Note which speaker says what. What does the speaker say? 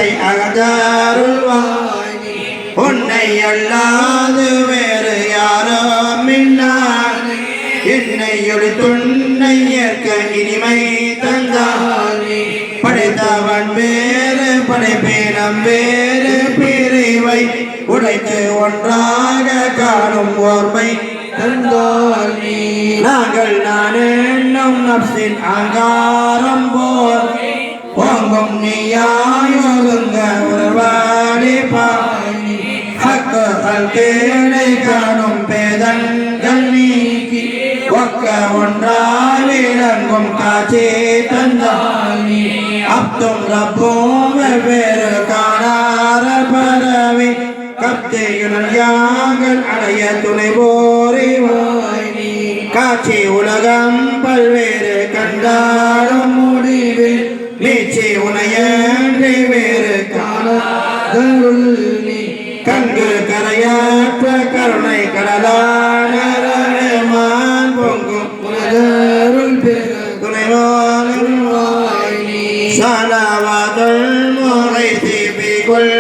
Speaker 1: அகத்தை அகதாருள்வாய் உன்னை அல்லாது வேறு யாரோ மின்னான் என்னை ஒளி துன்னை ஏற்க இனிமை தந்தானே படைத்தவன் வேறு படைப்பேனம் வேறு பிரிவை உடைத்து ஒன்றாக காணும் ஓர்மை தந்தானே நாங்கள் நான் என்னும் நப்சின் அங்காரம் போர் ஓங்கும் நீயாயோருங்க உறவாடி பாணி ஹக்கல் தேடை காணும் பேதங்கள் நீக்கி ஒக்க ஒன்றாய் விளங்கும் காட்சி தந்தானே அப்தும் ரப்பும் வெவ்வேறு காணார பரவி கப்தையுடன் யாங்கள் அடைய துணை போரிவாய் காட்சி உலகம் பல்வேறு கண்டாடும் முடிவில் நீச்சி உனையன்றி வேறு காணாதருள் நீ கங்கு கரையாற்ற கருணை கடலான ரஹ்மான் பொங்கும் உனதருள் துணைவானும் வாய் நீ சலவாதுல் முகைசி பிகுல்